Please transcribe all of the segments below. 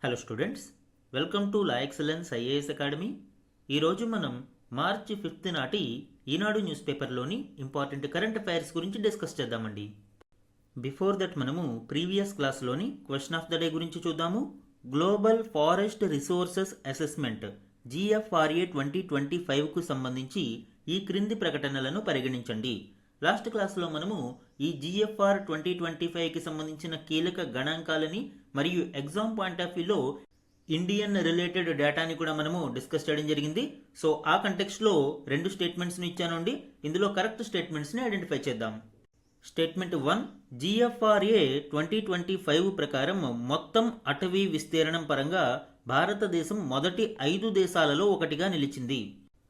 Hello students, welcome to la excellence IAS academy. ఈరోజు మనం March 5th నాటి Eenadu news పేపర్లోని ఇంపార్టెంట్ కరెంట్ అఫైర్స్ గురించి డిస్కస్ చేద్దామండి. బిఫోర్ దట్ మనము ప్రీవియస్ క్లాస్లోని క్వశ్చన్ ఆఫ్ ద డే గురించి చూద్దాము. Global forest resources assessment GFRA 2025కు సంబంధించి ఈ క్రింది ప్రకటనలను పరిగణించండి. లాస్ట్ క్లాస్లో మనము ఈ GFR 2025కి సంబంధించిన కీలక గణాంకాలని మరియు ఎగ్జామ్ పాయింట్ ఆఫ్ వ్యూలో ఇండియన్ రిలేటెడ్ డేటాని కూడా మనము డిస్కస్ చేయడం జరిగింది. సో ఆ కంటెక్స్ట్లో రెండు స్టేట్మెంట్స్ని ఇచ్చానండి. ఇందులో కరెక్ట్ స్టేట్మెంట్స్ని ఐడెంటిఫై చేద్దాం. స్టేట్మెంట్ 1, GFRA 2025 ప్రకారం మొత్తం అటవీ విస్తీర్ణం పరంగా భారతదేశం మొదటి 5 దేశాలలో ఒకటిగా నిలిచింది.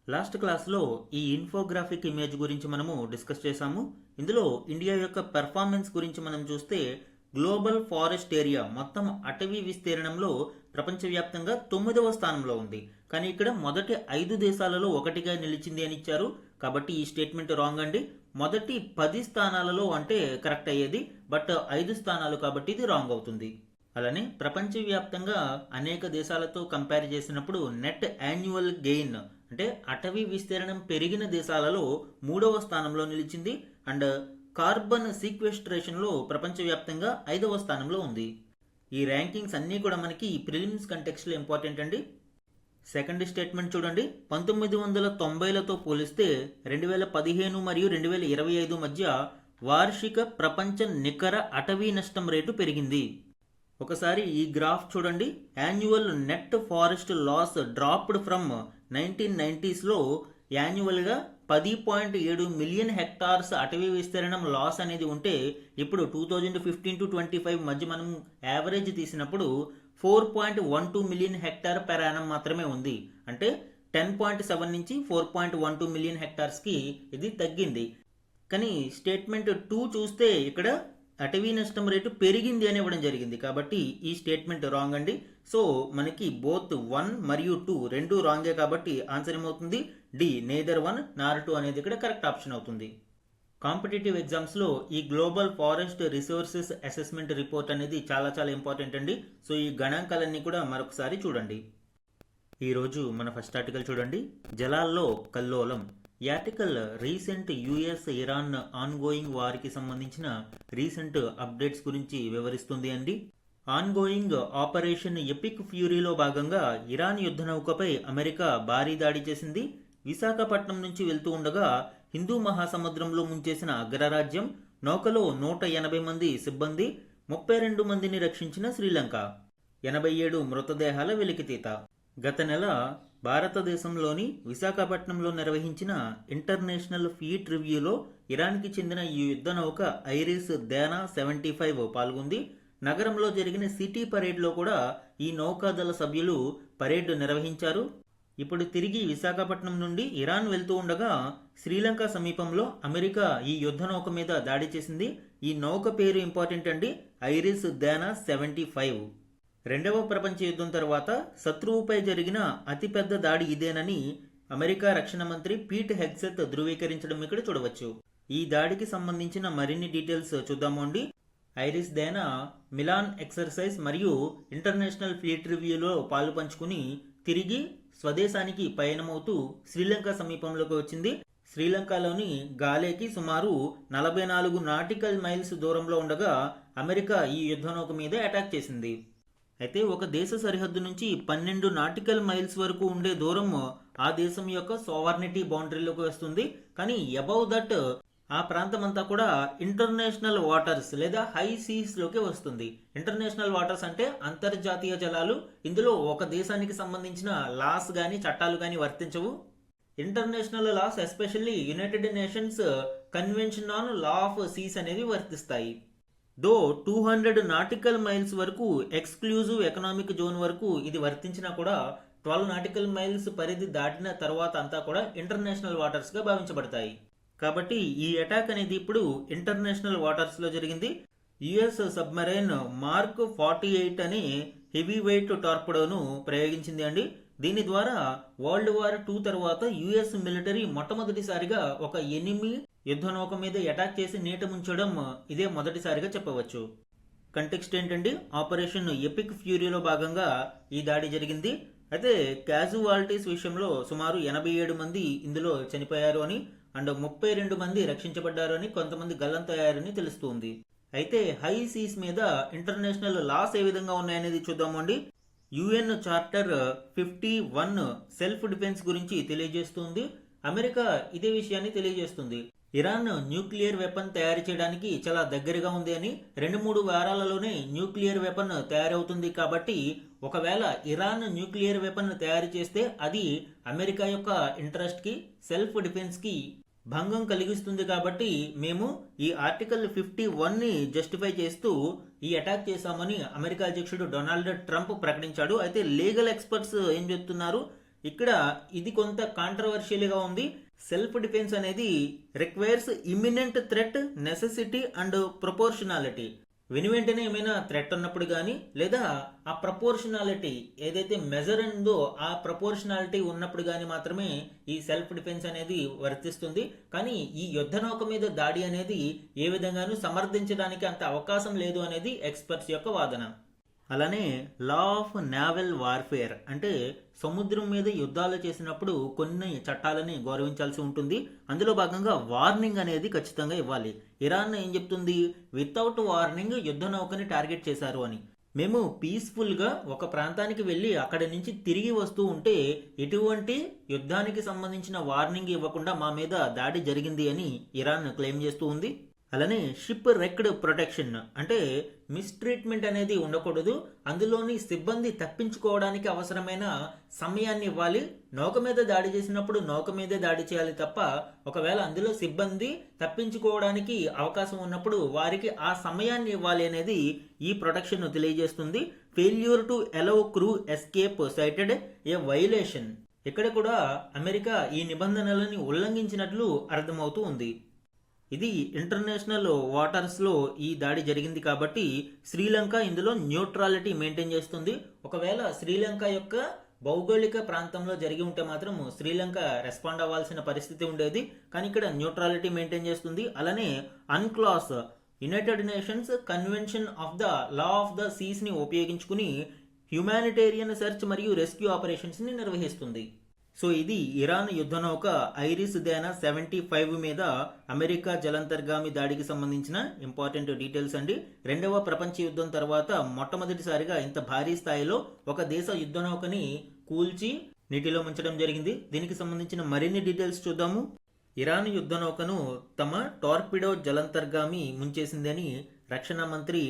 లాస్ట్ క్లాస్లో ఈ ఇన్ఫోగ్రాఫిక్ ఇమేజ్ గురించి మనము డిస్కస్ చేశాము. ఇందులో ఇండియా యొక్క పెర్ఫార్మెన్స్ గురించి మనం చూస్తే గ్లోబల్ ఫారెస్ట్ ఏరియా మొత్తం అటవీ విస్తీర్ణంలో ప్రపంచవ్యాప్తంగా 9వ స్థానంలో ఉంది. కానీ ఇక్కడ మొదటి 5 దేశాలలో ఒకటిగా నిలిచింది అని ఇచ్చారు. కాబట్టి ఈ స్టేట్మెంట్ రాంగ్ అండి. మొదటి 10 స్థానాలలో అంటే కరెక్ట్ అయ్యేది, బట్ 5 స్థానాలు కాబట్టి ఇది రాంగ్ అవుతుంది. అలానే ప్రపంచవ్యాప్తంగా అనేక దేశాలతో కంపేర్ చేసినప్పుడు నెట్ యాన్యువల్ గెయిన్ అంటే అటవీ విస్తీర్ణం పెరిగిన దేశాలలో 3వ స్థానంలో నిలిచింది. అండ్ కార్బన్ సీక్వెస్ట్రేషన్లో ప్రపంచవ్యాప్తంగా 5వ స్థానంలో ఉంది. ఈ ర్యాంకింగ్స్ అన్నీ కూడా మనకి ప్రిలిమ్స్ కంటెక్స్ట్లో ఇంపార్టెంట్ అండి. సెకండ్ స్టేట్మెంట్ చూడండి. 1990లతో పోలిస్తే 2015 మరియు 2025 మధ్య వార్షిక ప్రపంచ నికర అటవీ నష్టం రేటు పెరిగింది. ఒకసారి ఈ గ్రాఫ్ చూడండి. Annual net forest loss dropped from 1990sలో యాన్యువల్గా 10.7 మిలియన్ హెక్టార్స్ అటవీ విస్తీర్ణం లాస్ అనేది ఉంటే ఇప్పుడు 2015 to 25 మధ్య మనం యావరేజ్ తీసినప్పుడు 4.12 మిలియన్ హెక్టార్ పెర్ యానం మాత్రమే ఉంది. అంటే 10.7 నుంచి 4.12 మిలియన్ హెక్టార్స్కి ఇది తగ్గింది. కానీ స్టేట్మెంట్ 2 చూస్తే ఇక్కడ అటవీ నష్టం రేటు పెరిగింది అని ఇవ్వడం జరిగింది. కాబట్టి ఈ స్టేట్మెంట్ రాంగ్ అండి. సో మనకి బోత్ 1 మరియు 2 రెండు రాంగే కాబట్టి ఆన్సర్ ఏమవుతుంది? డి, నేదర్ 1 నార్ 2 అనేది ఇక్కడ కరెక్ట్ ఆప్షన్ అవుతుంది. కాంపిటేటివ్ ఎగ్జామ్స్లో ఈ global forest resources assessment report అనేది చాలా చాలా ఇంపార్టెంట్ అండి. సో ఈ గణాంకాలన్నీ కూడా మరొకసారి చూడండి. ఈరోజు మన ఫస్ట్ ఆర్టికల్ చూడండి. జలాల్లో కల్లోలం. ఈ article recent US Iran ongoing వార్కి సంబంధించిన రీసెంట్ అప్డేట్స్ గురించి వివరిస్తుంది అండి. ఆన్గోయింగ్ ఆపరేషన్ ఎపిక్ ఫ్యూరీలో భాగంగా ఇరాన్ యుద్ధ నౌకపై అమెరికా భారీ దాడి చేసింది. విశాఖపట్నం నుంచి వెళ్తూ ఉండగా హిందూ మహాసముద్రంలో ముంచేసిన అగ్రరాజ్యం. నౌకలో 180 మంది సిబ్బంది, 32 మందిని రక్షించిన శ్రీలంక. 87 మృతదేహాల వెలికితీత. గత నెల భారతదేశంలోని విశాఖపట్నంలో నిర్వహించిన ఇంటర్నేషనల్ ఫ్లీట్ రివ్యూలో ఇరాన్కి చెందిన ఈ యుద్ధ నౌక ఐరిస్ దేనా 75 పాల్గొంది. నగరంలో జరిగిన సిటీ పరేడ్లో కూడా ఈ నౌకాదళ సభ్యులు పరేడ్ నిర్వహించారు. ఇప్పుడు తిరిగి విశాఖపట్నం నుండి ఇరాన్ వెళ్తూ ఉండగా శ్రీలంక సమీపంలో అమెరికా ఈ యుద్ధ నౌక మీద దాడి చేసింది. ఈ నౌక పేరు ఇంపార్టెంట్ అండి, ఐరిస్ దేనా 75. రెండవ ప్రపంచ యుద్ధం తర్వాత శత్రువుపై జరిగిన అతిపెద్ద దాడి ఇదేనని అమెరికా రక్షణ మంత్రి పీట్ హెగ్సెత్ ధృవీకరించడం ఇక్కడ చూడవచ్చు. ఈ దాడికి సంబంధించిన మరిన్ని డీటెయిల్స్ చూద్దాము అండి. ఐరిస్ దేనా మిలాన్ ఎక్సర్సైజ్ మరియు ఇంటర్నేషనల్ ఫ్లీట్ రివ్యూలో పాలు పంచుకుని తిరిగి స్వదేశానికి పయనమవుతూ శ్రీలంక సమీపంలోకి వచ్చింది. శ్రీలంకలోని గాలేకి సుమారు 44 నాటికల్ మైల్స్ దూరంలో ఉండగా అమెరికా ఈ యుద్ధ నౌక మీద అటాక్ చేసింది. అయితే ఒక దేశ సరిహద్దు నుంచి 12 నాటికల్ మైల్స్ వరకు ఉండే దూరం ఆ దేశం యొక్క సోవర్నిటీ బౌండరీలోకి వస్తుంది. కానీ అబౌవ్ దట్ ఆ ప్రాంతం అంతా కూడా ఇంటర్నేషనల్ వాటర్స్ లేదా హై సీస్ లోకి వస్తుంది. ఇంటర్నేషనల్ వాటర్స్ అంటే అంతర్జాతీయ జలాలు. ఇందులో ఒక దేశానికి సంబంధించిన లాస్ గాని చట్టాలు గాని వర్తించవు. International laws especially United Nations convention on law of seas అనేవి వర్తిస్తాయి. దో 200 నాటికల్ మైల్స్ వరకు ఎక్స్క్లూజివ్ ఎకనామిక్ జోన్ వరకు ఇది వర్తించినా కూడా 12 నాటికల్ మైల్స్ పరిధి దాటిన తర్వాత అంతా కూడా ఇంటర్నేషనల్ వాటర్స్ గా భావించబడతాయి. కాబట్టి ఈ అటాక్ అనేది ఇప్పుడు ఇంటర్నేషనల్ వాటర్స్ లో జరిగింది. US సబ్మెరైన్ మార్క్ 48 అనే హెవీ వెయిట్ టార్పెడోను ప్రయోగించింది అండి. దీని ద్వారా వరల్డ్ వార్ 2 తర్వాత US మిలిటరీ మొట్టమొదటిసారిగా ఒక ఎనిమి యుద్ధ నౌక మీద అటాక్ చేసి నీట ముంచడం ఇదే మొదటిసారిగా చెప్పవచ్చు. కంటెక్స్ట్ ఏంటండి, ఆపరేషన్ ఎపిక్ ఫ్యూరీలో భాగంగా ఈ దాడి జరిగింది. అయితే క్యాజువాలిటీస్ విషయంలో సుమారు 87 మంది ఇందులో చనిపోయారు అని అండ్ 32 మంది రక్షించబడ్డారు అని, కొంతమంది గల్లంతయ్యారని తెలుస్తుంది. అయితే హై సీస్ మీద ఇంటర్నేషనల్ లాస్ ఏ విధంగా ఉన్నాయనేది చూద్దామండి. యుఎన్ చార్టర్ 51 సెల్ఫ్ డిఫెన్స్ గురించి తెలియజేస్తుంది. అమెరికా ఇదే విషయాన్ని తెలియజేస్తుంది. ఇరాన్ న్యూక్లియర్ వెపన్ తయారు చేయడానికి చాలా దగ్గరగా ఉంది అని, 2-3 వారాలలోనే న్యూక్లియర్ వెపన్ తయారవుతుంది. కాబట్టి ఒకవేళ ఇరాన్ న్యూక్లియర్ వెపన్ తయారు చేస్తే అది అమెరికా యొక్క ఇంట్రెస్ట్ కి, సెల్ఫ్ డిఫెన్స్ కి భంగం కలిగిస్తుంది. కాబట్టి మేము ఈ ఆర్టికల్ 51ని జస్టిఫై చేస్తూ ఈ అటాక్ చేశామని అమెరికా అధ్యక్షుడు డొనాల్డ్ ట్రంప్ ప్రకటించాడు. అయితే లీగల్ ఎక్స్పర్ట్స్ ఏం చెప్తున్నారు, ఇక్కడ ఇది కొంత కాంట్రవర్షియల్గా ఉంది. సెల్ఫ్ డిఫెన్స్ అనేది requires imminent threat, necessity and proportionality. వెంటనే ఏమైనా థ్రెట్ ఉన్నప్పుడు కానీ, లేదా ఆ ప్రపోర్షనాలిటీ ఏదైతే మెజర్ ఉందో ఆ ప్రపోర్షనాలిటీ ఉన్నప్పుడు కానీ మాత్రమే ఈ సెల్ఫ్ డిఫెన్స్ అనేది వర్తిస్తుంది. కానీ ఈ యుద్ధ నౌక మీద దాడి అనేది ఏ విధంగానూ సమర్థించడానికి అంత అవకాశం లేదు అనేది ఎక్స్పర్ట్స్ యొక్క వాదన. అలానే లా ఆఫ్ నావల్ వార్ఫేర్ అంటే సముద్రం మీద యుద్ధాలు చేసినప్పుడు కొన్ని చట్టాలని గౌరవించాల్సి ఉంటుంది. అందులో భాగంగా వార్నింగ్ అనేది ఖచ్చితంగా ఇవ్వాలి. ఇరాన్ ఏం చెప్తుంది, వితౌట్ వార్నింగ్ యుద్ధ నౌకని టార్గెట్ చేశారు అని. మేము పీస్ఫుల్గా ఒక ప్రాంతానికి వెళ్ళి అక్కడి నుంచి తిరిగి వస్తూ ఉంటే ఎటువంటి యుద్ధానికి సంబంధించిన వార్నింగ్ ఇవ్వకుండా మా మీద దాడి జరిగింది అని ఇరాన్ క్లెయిమ్ చేస్తూ ఉంది. అలానే షిప్ రెక్డ్ ప్రొటెక్షన్ అంటే మిస్ట్రీట్మెంట్ అనేది ఉండకూడదు. అందులోని సిబ్బంది తప్పించుకోవడానికి అవసరమైన సమయాన్ని ఇవ్వాలి. నౌక మీద దాడి చేసినప్పుడు నౌక మీదే దాడి చేయాలి తప్ప, ఒకవేళ అందులో సిబ్బంది తప్పించుకోవడానికి అవకాశం ఉన్నప్పుడు వారికి ఆ సమయాన్ని ఇవ్వాలి అనేది ఈ ప్రొటెక్షన్ తెలియజేస్తుంది. Failure to allow crew escape cited a violation. ఇక్కడ కూడా అమెరికా ఈ నిబంధనలని ఉల్లంఘించినట్లు అర్థమవుతూ ఉంది. ఇది ఇంటర్నేషనల్ వాటర్స్లో ఈ దాడి జరిగింది కాబట్టి శ్రీలంక ఇందులో న్యూట్రాలిటీ మెయింటైన్ చేస్తుంది. ఒకవేళ శ్రీలంక యొక్క భౌగోళిక ప్రాంతంలో జరిగి ఉంటే మాత్రం శ్రీలంక రెస్పాండ్ అవ్వాల్సిన పరిస్థితి ఉండేది. కానీ ఇక్కడ న్యూట్రాలిటీ మెయింటైన్ చేస్తుంది. అలానే UNCLOS United Nations convention of the law of the సీస్ని ఉపయోగించుకుని హ్యుమానిటేరియన్ సెర్చ్ మరియు రెస్క్యూ ఆపరేషన్స్ని నిర్వహిస్తుంది. సో ఇది ఇరాన్ యుద్ధ నౌక ఐరిస్ దేనా 75 మీద అమెరికా జలంతర్గామి దాడికి సంబంధించిన ఇంపార్టెంట్ డీటెయిల్స్ అండి. 2వ ప్రపంచ యుద్ధం తర్వాత మొట్టమొదటిసారిగా ఇంత భారీ స్థాయిలో ఒక దేశ యుద్ధ నౌకని కూల్చి నీటిలో ముంచడం జరిగింది. దీనికి సంబంధించిన మరిన్ని డీటెయిల్స్ చూద్దాము. ఇరాన్ యుద్ధ నౌకను తమ టార్పిడో జలంతర్గామి ముంచేసిందని రక్షణ మంత్రి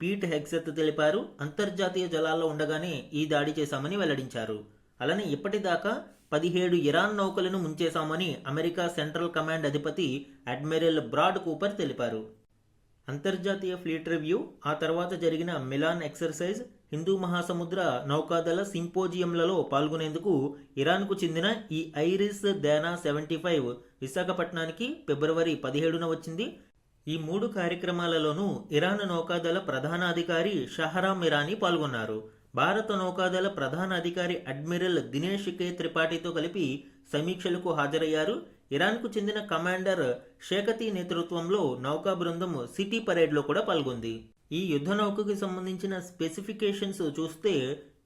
పీట్ హెగ్సెత్ తెలిపారు. అంతర్జాతీయ జలాల్లో ఉండగానే ఈ దాడి చేశామని వెల్లడించారు. అలానే ఇప్పటిదాకా 17 ఇరాన్ నౌకలను ముంచేశామని అమెరికా సెంట్రల్ కమాండ్ అధిపతి అడ్మిరల్ బ్రాడ్ కూపర్ తెలిపారు. అంతర్జాతీయ ఫ్లీట్ రివ్యూ, ఆ తర్వాత జరిగిన మిలాన్ ఎక్సర్సైజ్, హిందూ మహాసముద్ర నౌకాదళ సింపోజియంలలో పాల్గొనేందుకు ఇరాన్కు చెందిన ఈ ఐరిస్ దేనా 75 విశాఖపట్నానికి ఫిబ్రవరి 17న వచ్చింది. ఈ 3 కార్యక్రమాలలోనూ ఇరాన్ నౌకాదళ ప్రధానాధికారి షహరామ్ ఇరానీ పాల్గొన్నారు. భారత నౌకాదళ ప్రధాన అధికారి అడ్మిరల్ దినేష్ కే త్రిపాఠితో కలిపి సమీక్షలకు హాజరయ్యారు. ఇరాన్కు చెందిన కమాండర్ షేకతి నేతృత్వంలో నౌకా బృందం సిటీ పరేడ్లో కూడా పాల్గొంది. ఈ యుద్ధ నౌకకి సంబంధించిన స్పెసిఫికేషన్స్ చూస్తే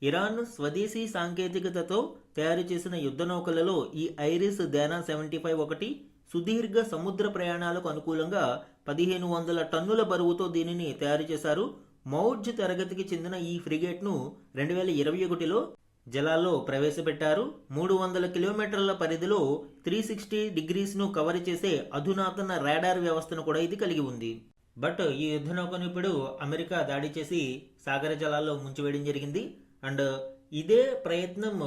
ఇరాన్ స్వదేశీ సాంకేతికతతో తయారు చేసిన యుద్ధ నౌకలలో ఈ ఐరిస్ దేనా 75 ఒకటి. సుదీర్ఘ సముద్ర ప్రయాణాలకు అనుకూలంగా 1500 టన్నుల బరువుతో దీనిని తయారు చేశారు. మౌర్జ్ తరగతికి చెందిన ఈ ఫ్రిగేట్ను 2021లో జలాల్లో ప్రవేశపెట్టారు. 300 కిలోమీటర్ల పరిధిలో 360 డిగ్రీస్ను కవర్ చేసే అధునాతన రాడార్ వ్యవస్థను కూడా ఇది కలిగి ఉంది. బట్ ఈ యుద్ధ నౌకను ఇప్పుడు అమెరికా దాడి చేసి సాగర జలాల్లో ముంచివేయడం జరిగింది. అండ్ ఇదే ప్రయత్నం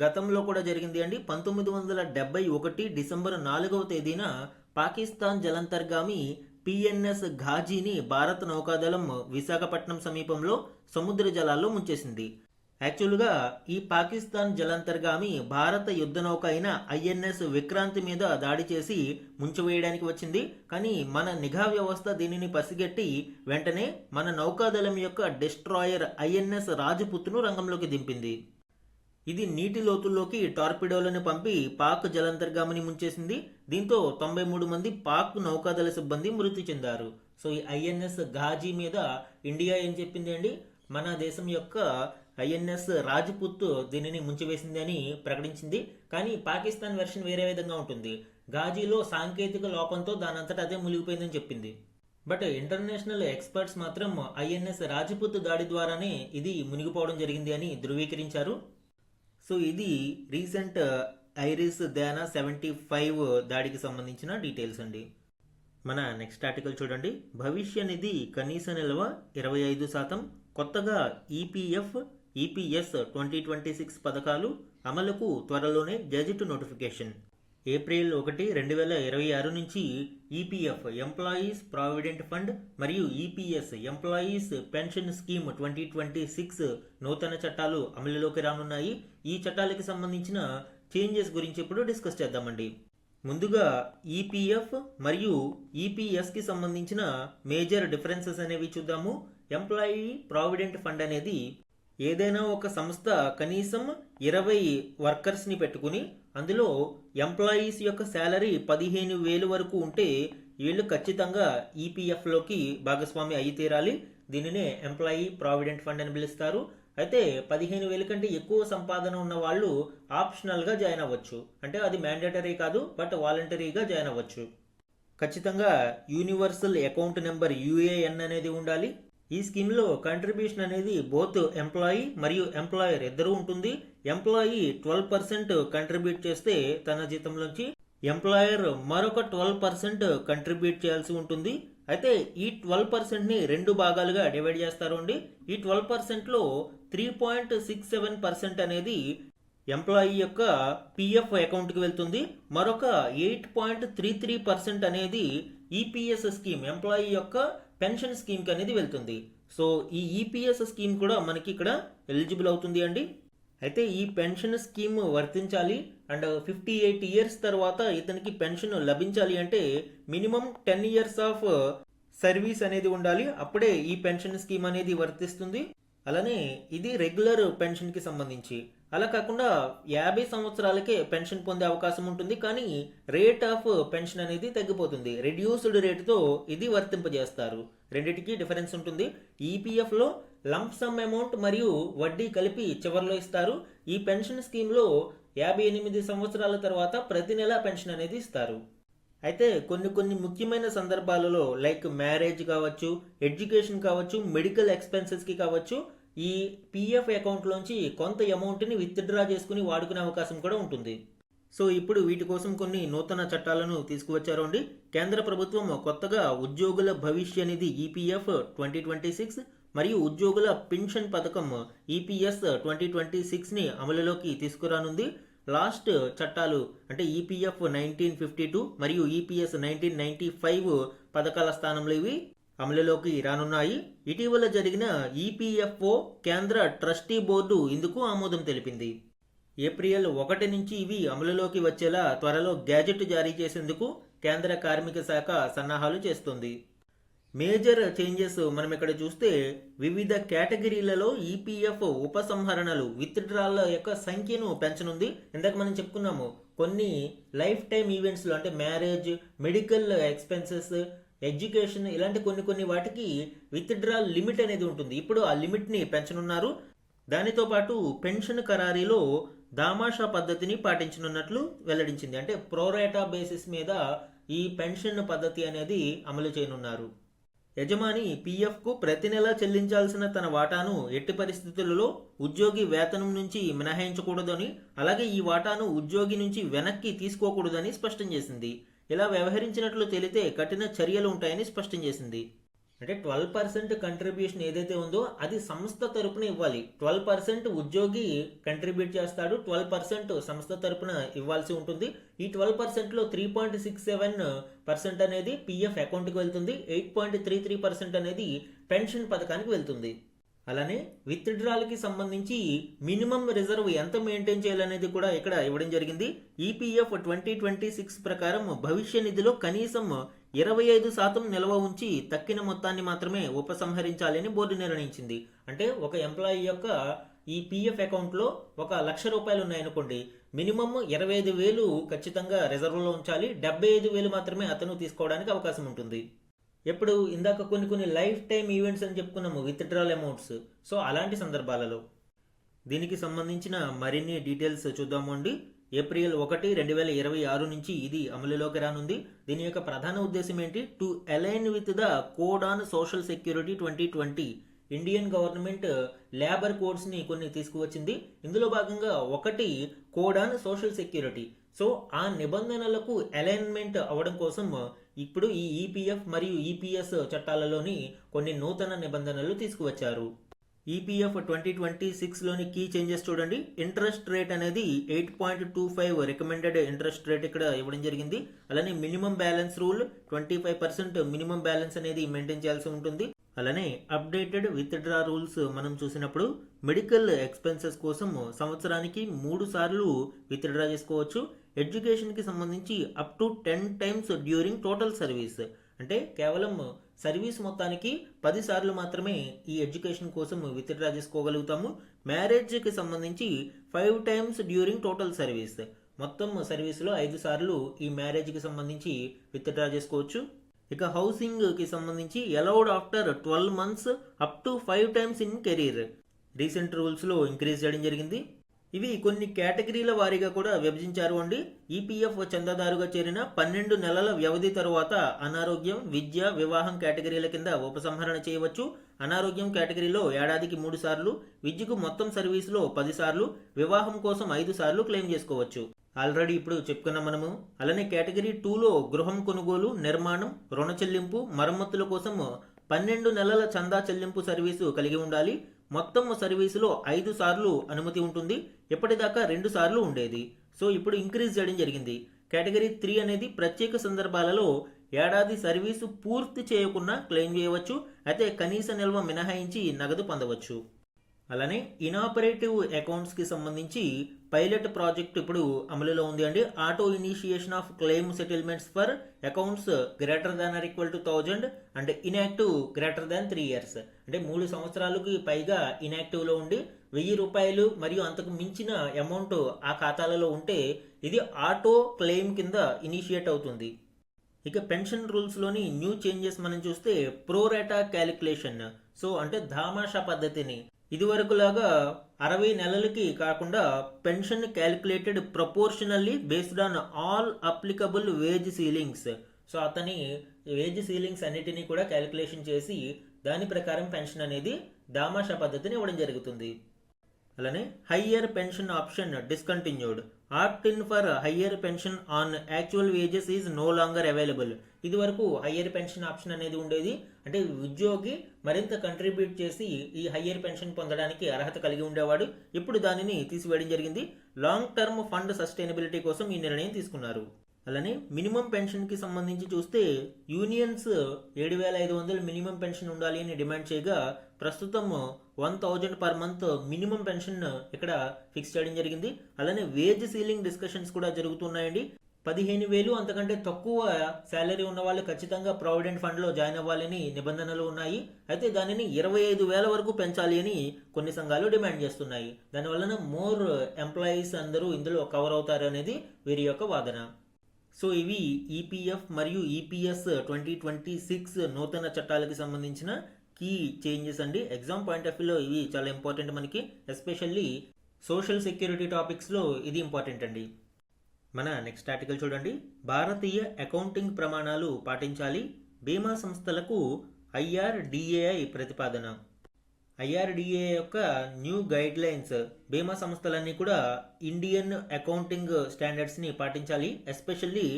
గతంలో కూడా జరిగింది అండి. 1971 డిసెంబర్ 4వ తేదీన పాకిస్తాన్ జలంతర్గామి పిఎన్ఎస్ ఘాజీని భారత నౌకాదళం విశాఖపట్నం సమీపంలో సముద్ర జలాల్లో ముంచేసింది. యాక్చువల్గా ఈ పాకిస్తాన్ జలంతర్గామి భారత యుద్ధ నౌక అయిన ఐఎన్ఎస్ విక్రాంతి మీద దాడి చేసి ముంచివేయడానికి వచ్చింది. కానీ మన నిఘా వ్యవస్థ దీనిని పసిగట్టి వెంటనే మన నౌకాదళం యొక్క డిస్ట్రాయర్ ఐఎన్ఎస్ రాజపుత్ను రంగంలోకి దింపింది. ఇది నీటి లోతుల్లోకి టార్పిడోలను పంపి పాక్ జలంతర్గామిని ముంచేసింది. దీంతో 93 మంది పాక్ నౌకాదళ సిబ్బంది మృతి చెందారు. సో ఈ ఐఎన్ఎస్ ఘాజీ మీద ఇండియా ఏం చెప్పింది అండి, మన దేశం యొక్క ఐఎన్ఎస్ రాజ్పుత్ దీనిని ముంచివేసింది అని ప్రకటించింది. కానీ పాకిస్తాన్ వెర్షన్ వేరే విధంగా ఉంటుంది. ఘాజీలో సాంకేతిక లోపంతో దానంతటా అదే మునిగిపోయిందని చెప్పింది. బట్ ఇంటర్నేషనల్ ఎక్స్పర్ట్స్ మాత్రం ఐఎన్ఎస్ రాజ్పుత్ దాడి ద్వారానే ఇది మునిగిపోవడం జరిగింది అని ధృవీకరించారు. సో ఇది రీసెంట్ ఐరిస్ దానా 75 దాడికి సంబంధించిన డీటెయిల్స్ అండి. మన నెక్స్ట్ ఆర్టికల్ చూడండి. భవిష్య నిధి కనీస నిల్వ 25%, కొత్తగా ఈపీఎస్ 2026 పథకాలు అమలుకు త్వరలోనే గెజిట్ నోటిఫికేషన్. ఏప్రిల్ 1, 2026 నుంచి ఈపీఎఫ్ ఎంప్లాయీస్ ప్రావిడెంట్ ఫండ్ మరియు ఈపీఎస్ ఎంప్లాయీస్ పెన్షన్ స్కీమ్ 2026 నూతన చట్టాలు అమలులోకి రానున్నాయి. ఈ చట్టాలకి సంబంధించిన చేంజెస్ గురించి ఇప్పుడు డిస్కస్ చేద్దామండి. ముందుగా ఈపీఎఫ్ మరియు ఈపీఎస్కి సంబంధించిన మేజర్ డిఫరెన్సెస్ అనేవి చూద్దాము. ఎంప్లాయీ ప్రావిడెంట్ ఫండ్ అనేది ఏదైనా ఒక సంస్థ కనీసం 20 వర్కర్స్ని పెట్టుకుని అందులో ఎంప్లాయీస్ యొక్క శాలరీ 15,000 వరకు ఉంటే వీళ్ళు ఖచ్చితంగా ఈపీఎఫ్లోకి భాగస్వామి అయి తీరాలి. దీనినే ఎంప్లాయీ ప్రావిడెంట్ ఫండ్ అని పిలుస్తారు. అయితే 15,000 కంటే ఎక్కువ సంపాదన ఉన్న వాళ్ళు ఆప్షనల్గా జాయిన్ అవ్వచ్చు. అంటే అది మ్యాండేటరీ కాదు, బట్ వాలంటరీగా జాయిన్ అవ్వచ్చు. ఖచ్చితంగా యూనివర్సల్ అకౌంట్ నెంబర్ యూఏఎన్ అనేది ఉండాలి. ఈ స్కీమ్లో కంట్రిబ్యూషన్ అనేది బోత్ ఎంప్లాయీ మరియు ఎంప్లాయర్ ఇద్దరు ఉంటుంది. ఎంప్లాయీ 12% కంట్రిబ్యూట్ చేస్తే తన జీతంలోంచి ఎంప్లాయర్ మరొక 12% కంట్రిబ్యూట్ చేయాల్సి ఉంటుంది. అయితే ఈ 12%ని 2 భాగాలుగా డివైడ్ చేస్తారు అండి. ఈ 12%లో 3.67% అనేది ఎంప్లాయీ యొక్క పిఎఫ్ అకౌంట్కి వెళ్తుంది. మరొక 8.33% అనేది ఈపీఎస్ స్కీమ్ ఎంప్లాయీ యొక్క పెన్షన్ స్కీమ్కి అనేది వెళ్తుంది. సో ఈ ఈపీఎస్ స్కీమ్ కూడా మనకి ఇక్కడ ఎలిజిబుల్ అవుతుంది అండి. అయితే ఈ పెన్షన్ స్కీమ్ వర్తించాలి అండ్ 58 ఇయర్స్ తర్వాత ఇతనికి పెన్షన్ లభించాలి అంటే మినిమం 10 ఇయర్స్ ఆఫ్ సర్వీస్ అనేది ఉండాలి. అప్పుడే ఈ పెన్షన్ స్కీమ్ అనేది వర్తిస్తుంది. అలానే ఇది రెగ్యులర్ పెన్షన్కి సంబంధించి. అలా కాకుండా 50 సంవత్సరాలకే పెన్షన్ పొందే అవకాశం ఉంటుంది. కానీ రేట్ ఆఫ్ పెన్షన్ అనేది తగ్గిపోతుంది. రెడ్యూస్డ్ రేటుతో ఇది వర్తింపజేస్తారు. రెండిటికి డిఫరెన్స్ ఉంటుంది. ఈపీఎఫ్లో లంప్ సమ్ అమౌంట్ మరియు వడ్డీ కలిపి చివరిలో ఇస్తారు. ఈ పెన్షన్ స్కీమ్లో 58 సంవత్సరాల తర్వాత ప్రతి నెల పెన్షన్ అనేది ఇస్తారు. అయితే కొన్ని ముఖ్యమైన సందర్భాలలో లైక్ మ్యారేజ్ కావచ్చు, ఎడ్యుకేషన్ కావచ్చు, మెడికల్ ఎక్స్పెన్సెస్కి కావచ్చు ఈ పిఎఫ్ అకౌంట్లోంచి కొంత అమౌంట్ని విత్డ్రా చేసుకుని వాడుకునే అవకాశం కూడా ఉంటుంది. సో ఇప్పుడు వీటి కోసం కొన్ని నూతన చట్టాలను తీసుకువచ్చారు అండి. కేంద్ర ప్రభుత్వం కొత్తగా ఉద్యోగుల భవిష్య నిధి ఈపీఎఫ్ 2026 మరియు ఉద్యోగుల పెన్షన్ పథకం ఈపీఎస్ 2026ని అమలులోకి తీసుకురానుంది. లాస్ట్ చట్టాలు అంటే ఈపీఎఫ్ 1952 మరియు ఈపీఎస్ 1995 పథకాల స్థానంలో ఇవి అమలులోకి రానున్నాయి. ఇటీవల జరిగిన ఈపీఎఫ్ఓ కేంద్ర ట్రస్టీ బోర్డు ఇందుకు ఆమోదం తెలిపింది. ఏప్రిల్ 1 నుంచి ఇవి అమలులోకి వచ్చేలా త్వరలో గ్యాజెట్ జారీ చేసేందుకు కేంద్ర కార్మిక శాఖ సన్నాహాలు చేస్తుంది. మేజర్ చేంజెస్ మనం ఇక్కడ చూస్తే వివిధ కేటగిరీలలో ఈపీఎఫ్ ఉపసంహరణలు విత్డ్రాల యొక్క సంఖ్యను పెంచనుంది. ఇందాక మనం చెప్పుకున్నాము కొన్ని లైఫ్ టైమ్ ఈవెంట్స్లో అంటే మ్యారేజ్, మెడికల్ ఎక్స్పెన్సెస్, ఎడ్యుకేషన్ ఇలాంటి కొన్ని వాటికి విత్డ్రాల్ లిమిట్ అనేది ఉంటుంది. ఇప్పుడు ఆ లిమిట్ని పెంచనున్నారు. దానితో పాటు పెన్షన్ ఖరారీలో దామాషా పద్ధతిని పాటించనున్నట్లు వెల్లడించింది. అంటే ప్రోరేటా బేసిస్ మీద ఈ పెన్షన్ పద్ధతి అనేది అమలు చేయనున్నారు. యజమాని పీఎఫ్కు ప్రతి నెల చెల్లించాల్సిన తన వాటాను ఎట్టి పరిస్థితులలో ఉద్యోగి వేతనం నుంచి మినహాయించకూడదని, అలాగే ఈ వాటాను ఉద్యోగి నుంచి వెనక్కి తీసుకోకూడదని స్పష్టం చేసింది. ఇలా వ్యవహరించినట్లు తేలితే కఠిన చర్యలు ఉంటాయని స్పష్టం చేసింది. అంటే 12% కంట్రిబ్యూషన్ ఏదైతే ఉందో అది సంస్థ తరపున ఇవ్వాలి. 12% ఉద్యోగి కంట్రిబ్యూట్ చేస్తాడు, 12% సంస్థ తరపున ఇవ్వాల్సి ఉంటుంది. ఈ 12%లో 3.67% అనేది పిఎఫ్ అకౌంట్కి వెళ్తుంది, 8.33% అనేది పెన్షన్ పథకానికి వెళ్తుంది. అలానే విత్డ్రాల్కి సంబంధించి మినిమం రిజర్వ్ ఎంత మెయింటైన్ చేయాలనేది కూడా ఇక్కడ ఇవ్వడం జరిగింది. ఈపీఎఫ్ 2026 ప్రకారం భవిష్య నిధిలో కనీసం 25% నిల్వ ఉంచి తక్కిన మొత్తాన్ని మాత్రమే ఉపసంహరించాలని బోర్డు నిర్ణయించింది. అంటే ఒక ఎంప్లాయీ యొక్క ఈ పిఎఫ్ అకౌంట్లో ₹1,00,000 ఉన్నాయనుకోండి, మినిమం 25,000 ఖచ్చితంగా రిజర్వ్లో ఉంచాలి, 75,000 మాత్రమే అతను తీసుకోవడానికి అవకాశం ఉంటుంది. ఎప్పుడు ఇందాక కొన్ని లైఫ్ టైం ఈవెంట్స్ అని చెప్పుకున్నాము విత్డ్రాల్ అమౌంట్స్. సో అలాంటి సందర్భాలలో దీనికి సంబంధించిన మరిన్ని డీటెయిల్స్ చూద్దాము అండి. ఏప్రిల్ 1, 2026 నుంచి ఇది అమలులోకి రానుంది. దీని యొక్క ప్రధాన ఉద్దేశం ఏంటి? To align with the code on social security 2020. Indian government labour కోడ్స్ని కొన్ని తీసుకువచ్చింది. ఇందులో భాగంగా ఒకటి code on social security. So ఆ నిబంధనలకు అలైన్మెంట్ అవ్వడం కోసం ఇప్పుడు ఈ ఈపీఎఫ్ మరియు ఈపీఎస్ చట్టాలలోని కొన్ని నూతన నిబంధనలు తీసుకువచ్చారు. ఈపీఎఫ్ 2026లోని కీ చేంజెస్ చూడండి. ఇంట్రెస్ట్ రేట్ అనేది 8.25 రికమెండెడ్ ఇంట్రెస్ట్ రేట్ ఇక్కడ ఇవ్వడం జరిగింది. అలానే minimum balance rule 25% minimum balance అనేది మెయింటైన్ చేయాల్సి ఉంటుంది. అలానే అప్డేటెడ్ విత్డ్రా రూల్స్ మనం చూసినప్పుడు మెడికల్ ఎక్స్పెన్సెస్ కోసం సంవత్సరానికి 3 సార్లు విత్డ్రా చేసుకోవచ్చు. ఎడ్యుకేషన్కి సంబంధించి up to 10 times during total service. అంటే కేవలం సర్వీస్ మొత్తానికి 10 సార్లు మాత్రమే ఈ ఎడ్యుకేషన్ కోసం విత్డ్రా చేసుకోగలుగుతాము. మ్యారేజ్కి సంబంధించి 5 టైమ్స్ డ్యూరింగ్ టోటల్ సర్వీస్. మొత్తం సర్వీస్లో 5 సార్లు ఈ మ్యారేజ్కి సంబంధించి విత్డ్రా చేసుకోవచ్చు. ఇక హౌసింగ్కి సంబంధించి allowed after 12 months up to 5 times in career. Recent రూల్స్లో ఇంక్రీజ్ చేయడం జరిగింది. ఇవి కొన్ని కేటగిరీల వారీగా కూడా విభజించారు అండి. ఈపీఎఫ్ చందాదారుగా చేరిన 12 నెలల వ్యవధి తరువాత అనారోగ్యం, విద్య, వివాహం కేటగిరీల కింద ఉపసంహరణ చేయవచ్చు. అనారోగ్యం కేటగిరీలో ఏడాదికి 3 సార్లు, విద్యకు మొత్తం సర్వీసులో 10 సార్లు, వివాహం కోసం 5 సార్లు క్లెయిమ్ చేసుకోవచ్చు. ఆల్రెడీ ఇప్పుడు చెప్పుకున్నాం మనము. అలానే కేటగిరీ 2లో గృహం కొనుగోలు, నిర్మాణం, రుణ చెల్లింపు, మరమ్మతుల కోసం 12 నెలల చందా చెల్లింపు సర్వీసు కలిగి ఉండాలి. మొత్తం సర్వీసులో 5 సార్లు అనుమతి ఉంటుంది. ఎప్పటిదాకా 2 సార్లు ఉండేది. సో ఇప్పుడు ఇంక్రీజ్ చేయడం జరిగింది. కేటగిరీ 3 అనేది ప్రత్యేక సందర్భాలలో ఏడాది సర్వీసు పూర్తి చేయకుండా క్లెయిమ్ చేయవచ్చు. అయితే కనీస నిల్వ మినహాయించి నగదు పొందవచ్చు. అలానే ఇనాపరేటివ్ అకౌంట్స్కి సంబంధించి పైలట్ ప్రాజెక్ట్ ఇప్పుడు అమలులో ఉంది అండి. Auto initiation of claim settlements for accounts greater than or equal to 1000 and inactive greater than 3 years. అంటే 3 సంవత్సరాలకి పైగా ఇన్యాక్టివ్లో ఉండి 1000 రూపాయలు మరియు అంతకు మించిన అమౌంట్ ఆ ఖాతాలలో ఉంటే ఇది ఆటో క్లెయిమ్ కింద ఇనిషియేట్ అవుతుంది. ఇక పెన్షన్ రూల్స్లోని న్యూ చేంజెస్ మనం చూస్తే ప్రోరేటా క్యాలిక్యులేషన్. సో అంటే ధామాషా పద్ధతిని ఇదివరకులాగా 60 నెలలకి కాకుండా pension calculated proportionally based on all applicable wage ceilings. So అతని వేజ్ సీలింగ్స్ అన్నిటినీ కూడా క్యాలిక్యులేషన్ చేసి దాని ప్రకారం పెన్షన్ అనేది దామాషా పద్ధతిని ఇవ్వడం జరుగుతుంది. అలానే higher pension option discontinued. Opt in for higher pension on actual wages is no longer available. ఇది వరకు హయ్యర్ పెన్షన్ ఆప్షన్ అనేది ఉండేది. అంటే ఉద్యోగి మరింత కంట్రిబ్యూట్ చేసి ఈ హయ్యర్ పెన్షన్ పొందడానికి అర్హత కలిగి ఉండేవాడు. ఇప్పుడు దానిని తీసివేయడం జరిగింది. లాంగ్ టర్మ్ ఫండ్ సస్టైనబిలిటీ కోసం ఈ నిర్ణయం తీసుకున్నారు. అలానే మినిమం పెన్షన్కి సంబంధించి చూస్తే యూనియన్స్ 7500 మినిమం పెన్షన్ ఉండాలి అని డిమాండ్ చేయగా ప్రస్తుతం 1000 per month మినిమం పెన్షన్ ఇక్కడ ఫిక్స్ చేయడం జరిగింది. అలానే వేజ్ సీలింగ్ డిస్కషన్స్ కూడా జరుగుతున్నాయండి. 15,000 అంతకంటే తక్కువ శాలరీ ఉన్న వాళ్ళు ఖచ్చితంగా ప్రావిడెంట్ ఫండ్లో జాయిన్ అవ్వాలని నిబంధనలు ఉన్నాయి. అయితే దానిని 25,000 వరకు పెంచాలి అని కొన్ని సంఘాలు డిమాండ్ చేస్తున్నాయి. దానివలన మోర్ ఎంప్లాయీస్ అందరూ ఇందులో కవర్ అవుతారు అనేది వీరి యొక్క వాదన. సో ఇవి ఈపీఎఫ్ మరియు ఈపీఎస్ 2026 నూతన చట్టాలకు సంబంధించిన కీ చేంజెస్ అండి. ఎగ్జామ్ పాయింట్ ఆఫ్ వ్యూలో ఇవి చాలా ఇంపార్టెంట్ మనకి. ఎస్పెషల్లీ సోషల్ సెక్యూరిటీ టాపిక్స్లో ఇది ఇంపార్టెంట్ అండి. మన నెక్స్ట్ ఆర్టికల్ చూడండి. భారతీయ అకౌంటింగ్ ప్రమాణాలు పాటించాలి, బీమా సంస్థలకు ఐఆర్డిఏఐ ప్రతిపాదన. ఐఆర్డిఏ యొక్క న్యూ గైడ్ లైన్స్ బీమా సంస్థలన్నీ కూడా ఇండియన్ అకౌంటింగ్ స్టాండర్డ్స్ని పాటించాలి. Especially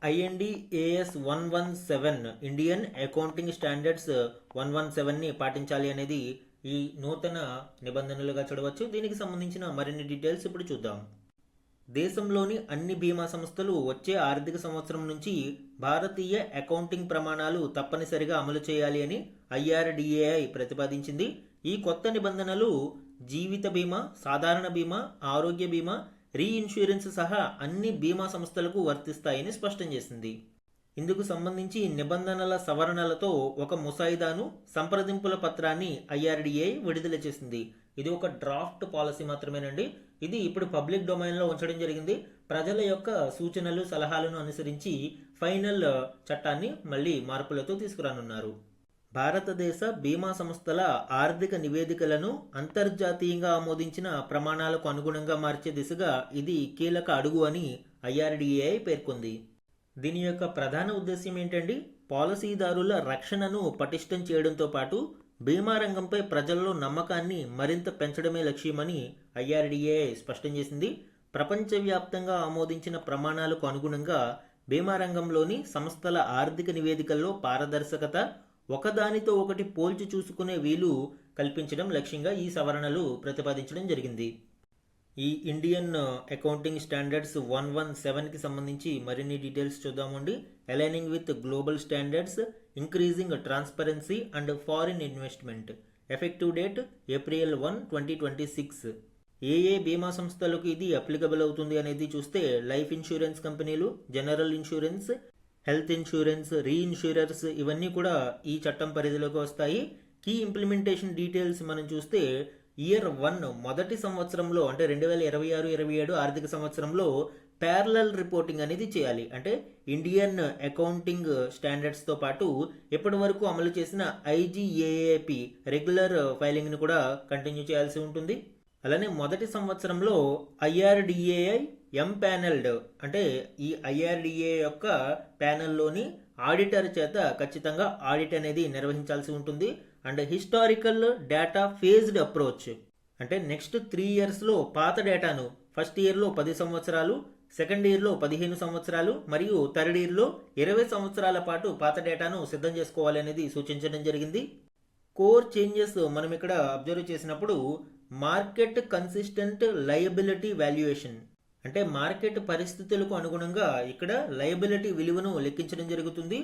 IND-AS 117 Indian accounting standards 117ని పాటించాలి అనేది ఈ నూతన నిబంధనలుగా చూడవచ్చు. దీనికి సంబంధించిన మరిన్ని డీటెయిల్స్ ఇప్పుడు చూద్దాం. దేశంలోని అన్ని బీమా సంస్థలు వచ్చే ఆర్థిక సంవత్సరం నుంచి భారతీయ అకౌంటింగ్ ప్రమాణాలు తప్పనిసరిగా అమలు చేయాలి అని IRDAI ప్రతిపాదించింది. ఈ కొత్త నిబంధనలు జీవిత బీమా, సాధారణ బీమా, ఆరోగ్య బీమా, రీఇన్సూరెన్స్ సహా అన్ని బీమా సంస్థలకు వర్తిస్తాయని స్పష్టం చేసింది. ఇందుకు సంబంధించి నిబంధనల సవరణలతో ఒక ముసాయిదాను, సంప్రదింపుల పత్రాన్ని IRDAI విడుదల చేసింది. ఇది ఒక డ్రాఫ్ట్ పాలసీ మాత్రమేనండి. ఇది ఇప్పుడు పబ్లిక్ డొమైన్లో ఉంచడం జరిగింది. ప్రజల యొక్క సూచనలు, సలహాలను అనుసరించి ఫైనల్ చట్టాన్ని మళ్ళీ మార్పులతో తీసుకురానున్నారు. భారతదేశ బీమా సంస్థల ఆర్థిక నివేదికలను అంతర్జాతీయంగా ఆమోదించిన ప్రమాణాలకు అనుగుణంగా మార్చే దిశగా ఇది కీలక అడుగు అని ఐఆర్డీఏఐ పేర్కొంది. దీని యొక్క ప్రధాన ఉద్దేశ్యం ఏంటండి? పాలసీదారుల రక్షణను పటిష్టం చేయడంతో పాటు బీమా రంగంపై ప్రజల్లో నమ్మకాన్ని మరింత పెంచడమే లక్ష్యమని ఐఆర్డీఏఐ స్పష్టం చేసింది. ప్రపంచవ్యాప్తంగా ఆమోదించిన ప్రమాణాలకు అనుగుణంగా బీమా రంగంలోని సంస్థల ఆర్థిక నివేదికల్లో పారదర్శకత, ఒకదానితో ఒకటి పోల్చి చూసుకునే వీలు కల్పించడం లక్ష్యంగా ఈ సవరణలు ప్రతిపాదించడం జరిగింది. ఈ ఇండియన్ అకౌంటింగ్ స్టాండర్డ్స్ 117కి సంబంధించి మరిన్ని డీటెయిల్స్ చూద్దామండి. Aligning with global standards, increasing transparency and foreign investment. Effective date April 1, 2026. ఏ బీమా సంస్థలకు ఇది అప్లికబుల్ అవుతుంది అనేది చూస్తే లైఫ్ ఇన్సూరెన్స్ కంపెనీలు, జనరల్ ఇన్సూరెన్స్, హెల్త్ ఇన్సూరెన్స్, రీఇన్సూరర్స్ ఇవన్నీ కూడా ఈ చట్టం పరిధిలోకి వస్తాయి. కీ ఇంప్లిమెంటేషన్ డీటెయిల్స్ మనం చూస్తే ఇయర్ 1 మొదటి సంవత్సరంలో అంటే 2026-27 ఆర్థిక సంవత్సరంలో ప్యారలల్ రిపోర్టింగ్ అనేది చేయాలి. అంటే ఇండియన్ అకౌంటింగ్ స్టాండర్డ్స్తో పాటు ఇప్పటి వరకు అమలు చేసిన ఐజీఏఏపి రెగ్యులర్ ఫైలింగ్ని కూడా కంటిన్యూ చేయాల్సి ఉంటుంది. అలానే మొదటి సంవత్సరంలో ఐఆర్డిఏఐ ఎంపానెల్డ్ అంటే ఈ ఐఆర్డిఏ యొక్క ప్యానెల్లోని ఆడిటర్ చేత ఖచ్చితంగా ఆడిట్ అనేది నిర్వహించాల్సి ఉంటుంది. And historical data phased approach అంటే నెక్స్ట్ 3 ఇయర్స్లో పాత డేటాను ఫస్ట్ ఇయర్లో 10 సంవత్సరాలు, సెకండ్ ఇయర్లో 15 సంవత్సరాలు మరియు థర్డ్ ఇయర్లో 20 సంవత్సరాల పాటు పాత డేటాను సిద్ధం చేసుకోవాలి అనేది సూచించడం జరిగింది. కోర్ చేంజెస్ మనం ఇక్కడ అబ్జర్వ్ చేసినప్పుడు మార్కెట్ కన్సిస్టెంట్ లయబిలిటీ వాల్యుయేషన్ అంటే మార్కెట్ పరిస్థితులకు అనుగుణంగా ఇక్కడ లయబిలిటీ విలువను లెక్కించడం జరుగుతుంది.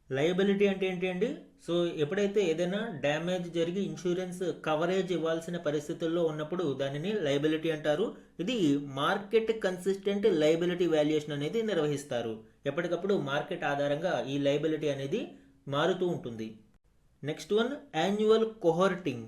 లయబిలిటీ అంటే ఏంటి అండి? సో ఎప్పుడైతే ఏదైనా డ్యామేజ్ జరిగి ఇన్సూరెన్స్ కవరేజ్ ఇవ్వాల్సిన పరిస్థితుల్లో ఉన్నప్పుడు దానిని లయబిలిటీ అంటారు. ఇది మార్కెట్ కన్సిస్టెంట్ లయబిలిటీ వాల్యుయేషన్ అనేది నిర్వహిస్తారు. ఎప్పటికప్పుడు మార్కెట్ ఆధారంగా ఈ లయబిలిటీ అనేది మారుతూ ఉంటుంది. నెక్స్ట్ వన్ యాన్యువల్ కోహర్టింగ్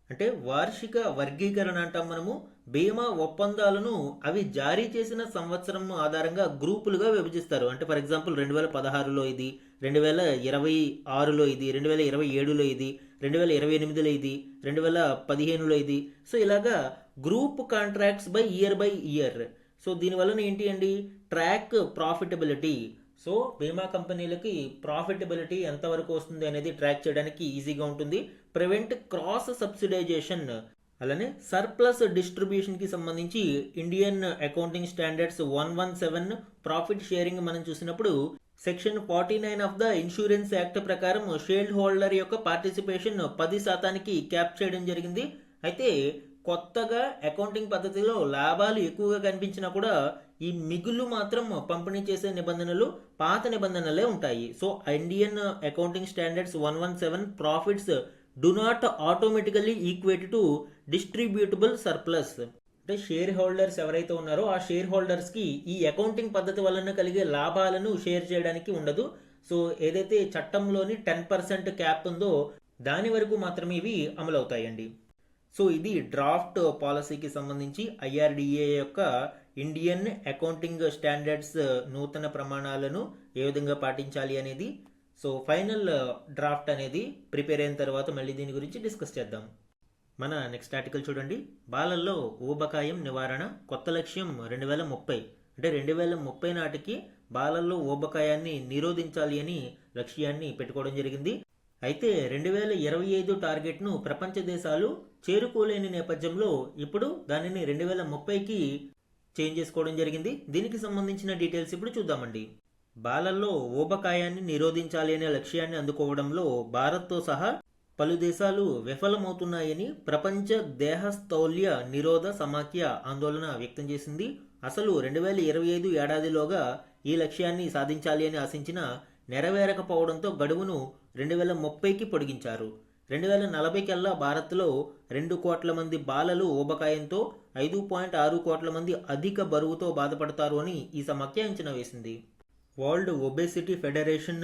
అంటే వార్షిక వర్గీకరణ అంటాం మనము. బీమా ఒప్పందాలను అవి జారీ చేసిన సంవత్సరం ఆధారంగా గ్రూపులుగా విభజిస్తారు. అంటే ఫర్ ఎగ్జాంపుల్ 2016లో ఇది, 2026లో ఇది, 2027లో ఇది, 2028లో ఇది, 2015లో ఇది. సో ఇలాగా group contracts by year. So దీనివలన ఏంటి అండి? Track profitability. సో బీమా కంపెనీలకి ప్రాఫిటబిలిటీ ఎంతవరకు వస్తుంది అనేది ట్రాక్ చేయడానికి ఈజీగా ఉంటుంది. Prevent cross subsidization. అలానే సర్ప్లస్ డిస్ట్రిబ్యూషన్కి సంబంధించి Indian accounting standards 117 profit sharing మనం చూసినప్పుడు section 49 of the insurance act ప్రకారం షేర్ హోల్డర్ యొక్క పార్టిసిపేషన్ 10% క్యాప్ చేయడం జరిగింది. అయితే కొత్తగా అకౌంటింగ్ పద్ధతిలో లాభాలు ఎక్కువగా కనిపించినా కూడా ఈ మిగులు మాత్రం పంపిణీ చేసే నిబంధనలు పాత నిబంధనలే ఉంటాయి. So Indian accounting standards 117 profits do not automatically equate to distributable surplus. అంటే షేర్ హోల్డర్స్ ఎవరైతే ఉన్నారో ఆ షేర్ హోల్డర్స్కి ఈ అకౌంటింగ్ పద్ధతి వలన కలిగే లాభాలను షేర్ చేయడానికి ఉండదు. సో ఏదైతే చట్టంలోని 10% క్యాప్ ఉందో దాని వరకు మాత్రమే ఇవి అమలవుతాయండి. సో ఇది డ్రాఫ్ట్ పాలసీకి సంబంధించి ఐఆర్డిఏ యొక్క ఇండియన్ అకౌంటింగ్ స్టాండర్డ్స్ నూతన ప్రమాణాలను ఏ విధంగా పాటించాలి అనేది. సో ఫైనల్ డ్రాఫ్ట్ అనేది ప్రిపేర్ అయిన తర్వాత మళ్ళీ దీని గురించి డిస్కస్ చేద్దాం. మన నెక్స్ట్ ఆర్టికల్ చూడండి. బాలల్లో ఊబకాయం నివారణ కొత్త లక్ష్యం 2030. అంటే 2030 నాటికి బాలల్లో ఊబకాయాన్ని నిరోధించాలి అని లక్ష్యాన్ని పెట్టుకోవడం జరిగింది. అయితే 2025 టార్గెట్ను ప్రపంచ దేశాలు చేరుకోలేని నేపథ్యంలో ఇప్పుడు దానిని 2030కి చేంజ్ చేసుకోవడం జరిగింది. దీనికి సంబంధించిన డీటెయిల్స్ ఇప్పుడు చూద్దామండి. బాలల్లో ఊబకాయాన్ని నిరోధించాలి అనే లక్ష్యాన్ని అందుకోవడంలో భారత్తో సహా పలు దేశాలు విఫలమవుతున్నాయని ప్రపంచ దేహస్థౌల్య నిరోధ సమాఖ్య ఆందోళన వ్యక్తం చేసింది. అసలు 2025 ఏడాదిలోగా ఈ లక్ష్యాన్ని సాధించాలి అని ఆశించిన నెరవేరకపోవడంతో గడువును 2030కి పొడిగించారు. 2040 కల్లా భారత్లో 2 కోట్ల మంది బాలలు ఊబకాయంతో 5.6 కోట్ల మంది అధిక బరువుతో బాధపడతారు అని ఈ సమాఖ్య అంచనా వేసింది. వరల్డ్ ఒబేసిటీ ఫెడరేషన్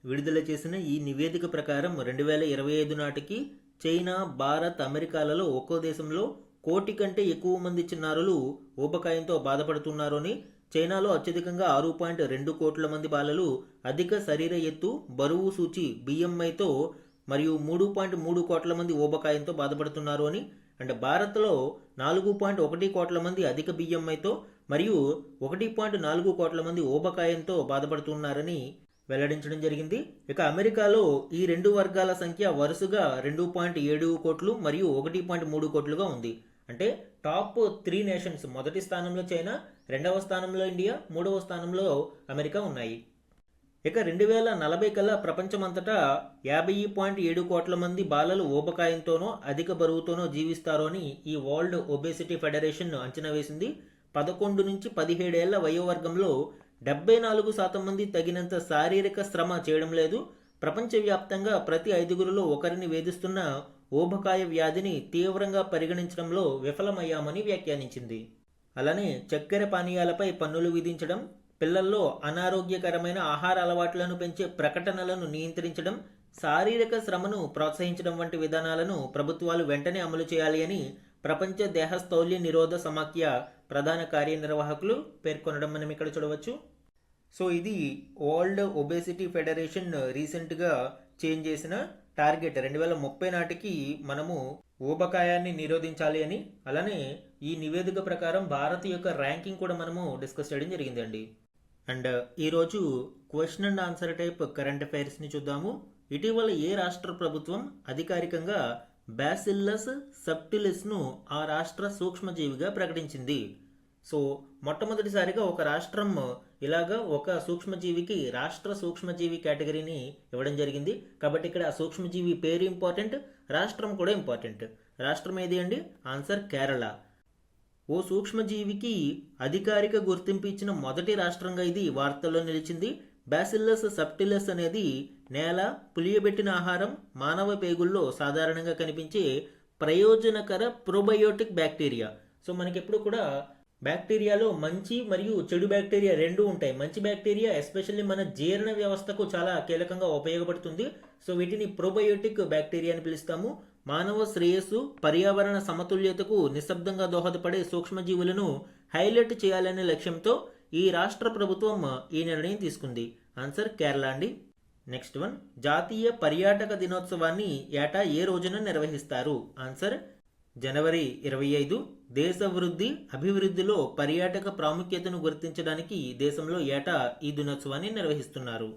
విడుదల చేసిన ఈ నివేదిక ప్రకారం 2025 నాటికి చైనా, భారత్, అమెరికాలలో ఒక్కో దేశంలో 1 కోటి కంటే ఎక్కువ మంది చిన్నారులు ఊబకాయంతో బాధపడుతున్నారు అని చైనాలో అత్యధికంగా 6.2 కోట్ల మంది బాలలు అధిక శరీర ఎత్తు బరువు సూచి BMIతో మరియు 3.3 కోట్ల మంది ఊబకాయంతో బాధపడుతున్నారు అని, అండ్ భారత్లో 4.1 కోట్ల మంది అధిక BMIతో మరియు 1.4 కోట్ల మంది ఊబకాయంతో బాధపడుతున్నారని వెల్లడించడం జరిగింది. ఇక అమెరికాలో ఈ రెండు వర్గాల సంఖ్య వరుసగా 2.7 కోట్లు మరియు 1.3 కోట్లుగా ఉంది. అంటే టాప్ 3 నేషన్స్, మొదటి స్థానంలో చైనా, రెండవ స్థానంలో ఇండియా, మూడవ స్థానంలో అమెరికా ఉన్నాయి. ఇక 2040 కల్లా ప్రపంచమంతటా 50.7 కోట్ల మంది బాలలు ఊబకాయంతోనో అధిక బరువుతోనో జీవిస్తారు అని ఈ వరల్డ్ ఒబేసిటీ ఫెడరేషన్ అంచనా వేసింది. 11 నుంచి 17 ఏళ్ల వయోవర్గంలో 74% మంది తగినంత శారీరక శ్రమ చేయడం లేదు. ప్రపంచవ్యాప్తంగా ప్రతి 5గురిలో ఒకరిని వేధిస్తున్న ఊబకాయ వ్యాధిని తీవ్రంగా పరిగణించడంలో విఫలమయ్యామని వ్యాఖ్యానించింది. అలానే చక్కెర పానీయాలపై పన్నులు విధించడం, పిల్లల్లో అనారోగ్యకరమైన ఆహార అలవాట్లను పెంచే ప్రకటనలను నియంత్రించడం, శారీరక శ్రమను ప్రోత్సహించడం వంటి విధానాలను ప్రభుత్వాలు వెంటనే అమలు చేయాలి అని ప్రపంచ దేహస్థౌల్య నిరోధ సమాఖ్య ప్రధాన కార్యనిర్వాహకులు పేర్కొనడం మనం ఇక్కడ చూడవచ్చు. సో ఇది వరల్డ్ ఒబేసిటీ ఫెడరేషన్ రీసెంట్గా చేంజ్ చేసిన టార్గెట్. 2030 నాటికి మనము ఊబకాయాన్ని నిరోధించాలి అని. అలానే ఈ నివేదిక ప్రకారం భారత్ యొక్క ర్యాంకింగ్ కూడా మనము డిస్కస్ చేయడం జరిగిందండి. అండ్ ఈరోజు question and answer type current అఫైర్స్ని చూద్దాము. ఇటీవల ఏ రాష్ట్ర ప్రభుత్వం అధికారికంగా బ్యాసిల్లస్ సబ్టిలిస్ను ఆ రాష్ట్ర సూక్ష్మజీవిగా ప్రకటించింది? సో మొట్టమొదటిసారిగా ఒక రాష్ట్రం ఇలాగా ఒక సూక్ష్మజీవికి రాష్ట్ర సూక్ష్మజీవి కేటగిరీని ఇవ్వడం జరిగింది. కాబట్టి ఇక్కడ ఆ సూక్ష్మజీవి పేరు ఇంపార్టెంట్, రాష్ట్రం కూడా ఇంపార్టెంట్. రాష్ట్రం ఏది అండి? ఆన్సర్ కేరళ. ఓ సూక్ష్మజీవికి అధికారిక గుర్తింపు ఇచ్చిన మొదటి రాష్ట్రంగా ఇది వార్తల్లో నిలిచింది. బ్యాసిల్లస్ సబ్టిలిస్ అనేది నేల, పులియబెట్టిన ఆహారం, మానవ పేగుల్లో సాధారణంగా కనిపించే ప్రయోజనకర ప్రోబయోటిక్ బ్యాక్టీరియా. సో మనకి ఎప్పుడు కూడా బ్యాక్టీరియాలో మంచి మరియు చెడు బ్యాక్టీరియా రెండు ఉంటాయి. మంచి బ్యాక్టీరియా ఎస్పెషల్లీ మన జీర్ణ వ్యవస్థకు చాలా కీలకంగా ఉపయోగపడుతుంది. సో వీటిని ప్రోబయోటిక్ బ్యాక్టీరియా అని పిలుస్తాము. మానవ శ్రేయస్సు, పర్యావరణ సమతుల్యతకు నిశ్శబ్దంగా దోహదపడే సూక్ష్మజీవులను హైలైట్ చేయాలనే లక్ష్యంతో ఈ రాష్ట్ర ప్రభుత్వం ఈ నిర్ణయం తీసుకుంది. ఆన్సర్ కేరళ అండి. నెక్స్ట్ వన్, జాతీయ పర్యాటక దినోత్సవాన్ని ఏటా ఏ రోజున నిర్వహిస్తారు? ఆన్సర్ జనవరి 25. దేశ వృద్ధి, అభివృద్ధిలో పర్యాటక ప్రాముఖ్యతను గుర్తించడానికి దేశంలో ఏటా ఈ దినోత్సవాన్ని నిర్వహిస్తున్నారు.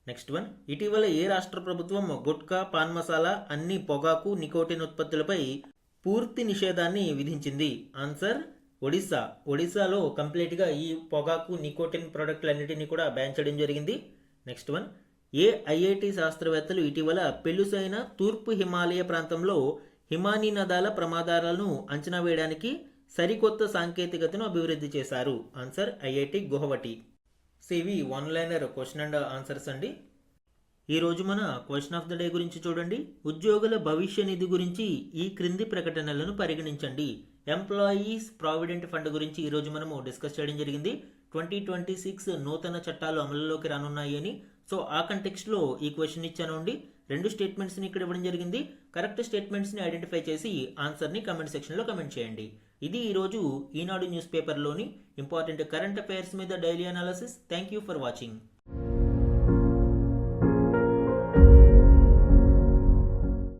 నెక్స్ట్ వన్, ఇటీవల ఏ రాష్ట్ర ప్రభుత్వం గుట్కా, పాన్ మసాలా, అన్ని పొగాకు, నికోటిన్ ఉత్పత్తులపై పూర్తి నిషేధాన్ని విధించింది? ఆన్సర్ ఒడిశా. ఒడిశాలో కంప్లీట్గా ఈ పొగాకు, నికోటిన్ ప్రోడక్ట్లన్నిటినీ కూడా బ్యాన్ చేయడం జరిగింది. నెక్స్ట్ వన్, ఏ IIT శాస్త్రవేత్తలు ఇటీవల పెలుసైన తూర్పు హిమాలయ ప్రాంతంలో హిమానీ నదాల ప్రమాదాలను అంచనా వేయడానికి సరికొత్త సాంకేతికతను అభివృద్ధి చేశారు? Answer IIT Guwahati. ఇవి one liner question and answers అండి. ఈరోజు మన క్వశ్చన్ ఆఫ్ ద డే గురించి చూడండి. ఉద్యోగుల భవిష్య నిధి గురించి ఈ క్రింది ప్రకటనలను పరిగణించండి. ఎంప్లాయీస్ ప్రావిడెంట్ ఫండ్ గురించి ఈరోజు మనము డిస్కస్ చేయడం జరిగింది. 2026 నూతన చట్టాలు అమలులోకి రానున్నాయి అని. సో ఆ కంటెక్స్ట్లో ఈ క్వశ్చన్ ఇచ్చాను అండి. 2 స్టేట్మెంట్స్ని ఇక్కడ ఇవ్వడం జరిగింది. కరెక్ట్ స్టేట్మెంట్స్ని ఐడెంటిఫై చేసి ఆన్సర్ని కమెంట్ సెక్షన్లో కమెంట్ చేయండి. ఇది ఈరోజు ఈనాడు న్యూస్ పేపర్లోని ఇంపార్టెంట్ కరెంట్ అఫైర్స్ మీద daily analysis. Thank you for watching.